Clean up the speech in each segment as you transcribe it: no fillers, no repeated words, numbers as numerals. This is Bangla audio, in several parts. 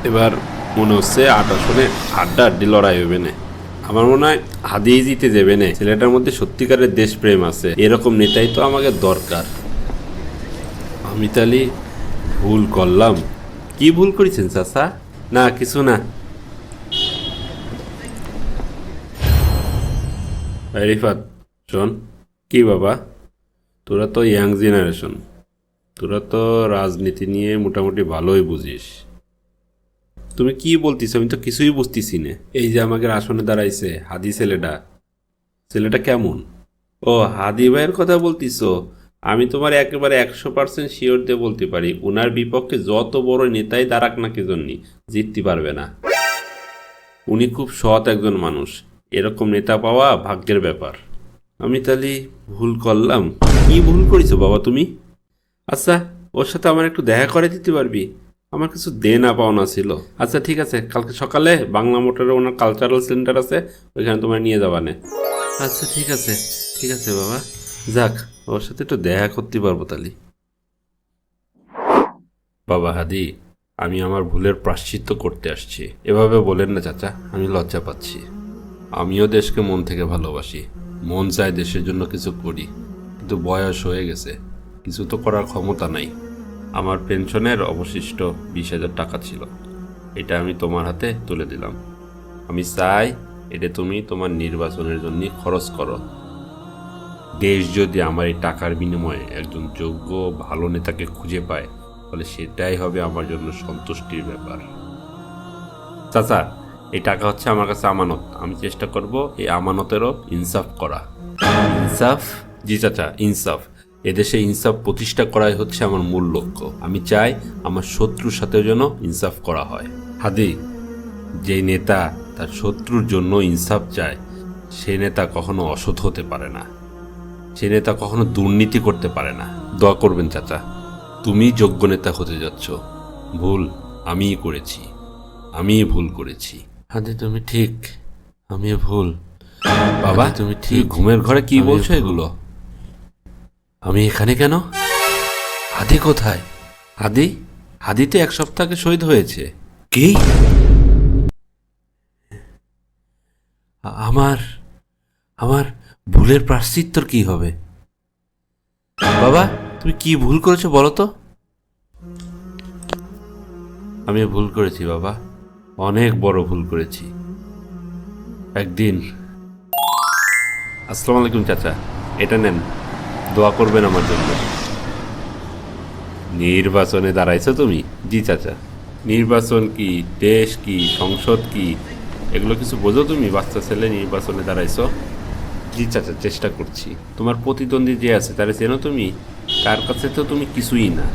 এবার মনে হচ্ছে ৮ আসনে আড্ডি লড়াই হবে না। আমার মনে হয় হাদিয়ে জিতে যাবে না। ছেলেটার মধ্যে সত্যিকারের দেশপ্রেম আছে, এরকম নেতাই তো আমাকে দরকার। আমি তাহলে ভুল করলাম? কি ভুল করেছেন চাচা? না কিছু না। রিফাত শোন। কি বাবা, তোরা তো ইয়াং জেনারেশন, তোরা তো রাজনীতি নিয়ে মোটামুটি ভালোই বুঝিস। তুমি কি বলতিস আমি তো কিছুই বুঝতেছি না। এই যে আমাকে আসনে দাঁড়াইছে হাদি ছেলেটা, ছেলেটা কেমন? ও হাদি ভাইয়ের কথা বলতিছো? আমি তোমার একেবারে 100% শিওর দিয়ে বলতে পারি, ওনার বিপক্ষে যত বড় নেতাই দাঁড়াক না কি জন্য জিততে পারবে না। উনি খুব সৎ একজন মানুষ, এরকম নেতা পাওয়া ভাগ্যের ব্যাপার। আমি তাহলে ভুল করলাম? কি ভুল করেছো বাবা তুমি? আচ্ছা, ওর সাথে আমার একটু দেখা করে দিতে পারবি? আমার কিছু দেনা পাওনা ছিল। আচ্ছা ঠিক আছে, কালকে সকালে বাংলা মোটরে ওনার কালচারাল সেন্টার আছে, ওইখানে তোমার নিয়ে যাবানে। আচ্ছা ঠিক আছে, ঠিক আছে বাবা। যাক, ওর সাথে একটু দেখা করতে পারবো তাহলে। বাবা হাদি, আমি আমার ভুলের প্রায়শ্চিত্ত করতে আসছি। এভাবে বলেন না চাচা, আমি লজ্জা পাচ্ছি। আমিও দেশকে মন থেকে ভালোবাসি, মন চায় দেশের জন্য কিছু করি, কিন্তু বয়স হয়ে গেছে, কিছু তো করার ক্ষমতা নাই। আমার পেনশনের অবশিষ্ট 20,000 টাকা ছিল, এটা আমি তোমার হাতে তুলে দিলাম। আমি চাই এটা তুমি তোমার নির্বাচনের জন্য খরচ করো। দেশ যদি আমার এই টাকার বিনিময়ে একজন যোগ্য ভালো নেতাকে খুঁজে পায়, তাহলে সেটাই হবে আমার জন্য সন্তুষ্টির ব্যাপার। চাচা, এই টাকা হচ্ছে আমার কাছে আমানত, আমি চেষ্টা করব এই আমানতেরও ইনসাফ করা। ইনসাফ? জি চাচা, ইনসাফ। এদেশে ইনসাফ প্রতিষ্ঠা করাই হচ্ছে আমার মূল লক্ষ্য। আমি চাই আমার শত্রুর সাথেও যেন ইনসাফ করা হয়। হাদি, যে নেতা তার শত্রুর জন্য ইনসাফ চায়, সে নেতা কখনো অসৎ হতে পারে না, সে নেতা কখনো দুর্নীতি করতে পারে না। দোয়া করবেন চাচা, তুমি যোগ্য নেতা হতে যাচ্ছ। ভুল আমিই করেছি, আমিই ভুল করেছি। হাদি তুমি ঠিক, আমি ভুল। বাবা তুমি ঠিক, ঘুমের ঘরে কি বলছো এগুলো? আমি এখানে কেন? হাদি কোথায়? হাদি? হাদি তো 1 সপ্তাহ আগে শহীদ হয়েছে। কি? আমার আমার ভুলের প্রায়শ্চিত্তর কি হবে? বাবা তুমি কি ভুল করেছো বলো তো? আমি ভুল করেছি বাবা, অনেক বড় ভুল করেছি। একদিন। আসসালামু আলাইকুম চাচা, এটা নেন, দোয়া করবেন আমার জন্য। নির্বাচনে দাঁড়াইছো তুমি? জি চাচা। নির্বাচন কি, দেশ কি, সংসদ কি, এগুলো কিছু বোঝো তুমি? বাচ্চা ছেলে নির্বাচনে দাঁড়াইছো? জি চাচা, চেষ্টা করছি। তোমার প্রতিদ্বন্দ্বী যে আছে তারে চেনো তুমি? তার কাছে তো তুমি কিছুই না।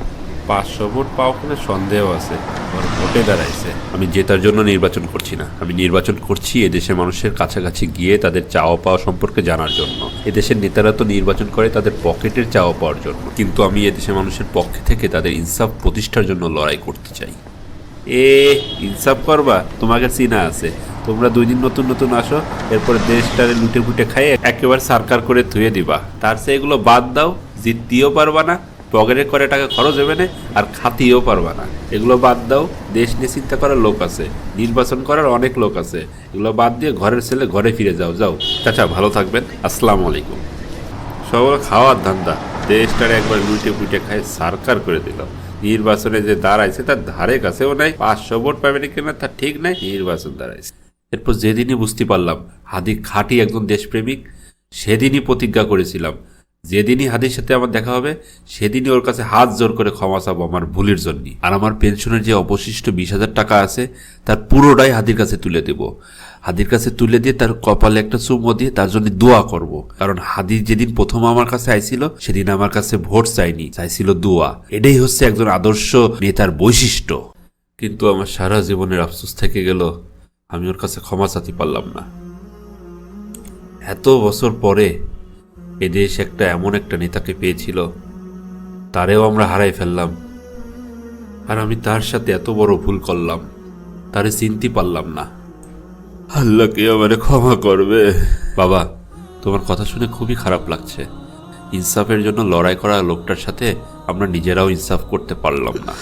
500 ভোট পাও কিনা সন্দেহ আছে, ওর ভোটে দাঁড়াইছে। আমি জেতার জন্য নির্বাচন করছি না, আমি নির্বাচন করছি এদেশের মানুষের কাছাকাছি গিয়ে তাদের চাওয়া পাওয়া সম্পর্কে জানার জন্য। এদেশের নেতারা তো নির্বাচন করে তাদের পকেটের চাওয়া পাওয়ার জন্য, কিন্তু আমি এদেশের মানুষের পক্ষে থেকে তাদের ইনসাফ প্রতিষ্ঠার জন্য লড়াই করতে চাই। ইনসাফ করবা? তোমাকে চিনা আছে, তোমরা 2 দিন নতুন নতুন আসো, এরপরে দেশটারে লুটে ফুটে খাইয়ে একেবারে সারকার করে ধুয়ে দিবা। তার চেয়ে এগুলো বাদ দাও, জিততেও পারবা না, পকেটে করে টাকা খরচ হবে না, আর খাতিও পারবা না। এগুলো বাদ দাও, দেশ নিয়ে চিন্তা করার লোক আছে, নির্বাচন করার অনেক লোক আছে। এগুলো বাদ দিয়ে ঘরের ছেলে ঘরে ফিরে যাও। যাও চাচা, ভালো থাকবেন, আসসালামু আলাইকুম। সব খাওয়ার ধান্দা, দেশটারে একবার লুটে ফুটে খায় সারকার করে দিল। নির্বাচনে যে দাঁড়াইছে তার ধারে কাছেও নাই, 500 ভোট পাবে কিনা তার ঠিক নাই, নির্বাচন দাঁড়াইছে। এরপর যেদিনই বুঝতে পারলাম হাদি খাঁটি একজন দেশপ্রেমিক, সেদিনই প্রতিজ্ঞা করেছিলাম যেদিনই হাদির সাথে আমার দেখা হবে সেদিনই ওর কাছে হাত জোর করে ক্ষমা চাবো আমার ভুলের জন্য। আর আমার পেনশনের যে অবশিষ্ট 20,000 টাকা আছে তার পুরোটাই হাদির কাছে তুলে দেব। হাদির কাছে তুলে দিয়ে তার কপালে একটা চুমো দিয়ে তার জন্য দোয়া করব। কারণ হাদি যেদিন প্রথম আমার কাছে আইছিল সেদিন আমার কাছে ভোট চাইনি, চাইছিল দোয়া। এটাই হচ্ছে একজন আদর্শ নেতার বৈশিষ্ট্য। কিন্তু আমার সারা জীবনের আফসোস থেকে গেল, আমি ওর কাছে ক্ষমা চাইতে পারলাম না। এত বছর পরে এদেশ একটা এমন একটা নেতাকে পেয়েছিল, তারেও আমরা হারাই ফেললাম। আর আমি তার সাথে এত বড় ভুল করলাম, তারে চিনতে পারলাম না। আল্লাহ কে আমারে ক্ষমা করবে? বাবা, তোমার কথা শুনে খুবই খারাপ লাগছে। ইনসাফের জন্য লড়াই করা লোকটার সাথে আমরা নিজেরাও ইনসাফ করতে পারলাম না।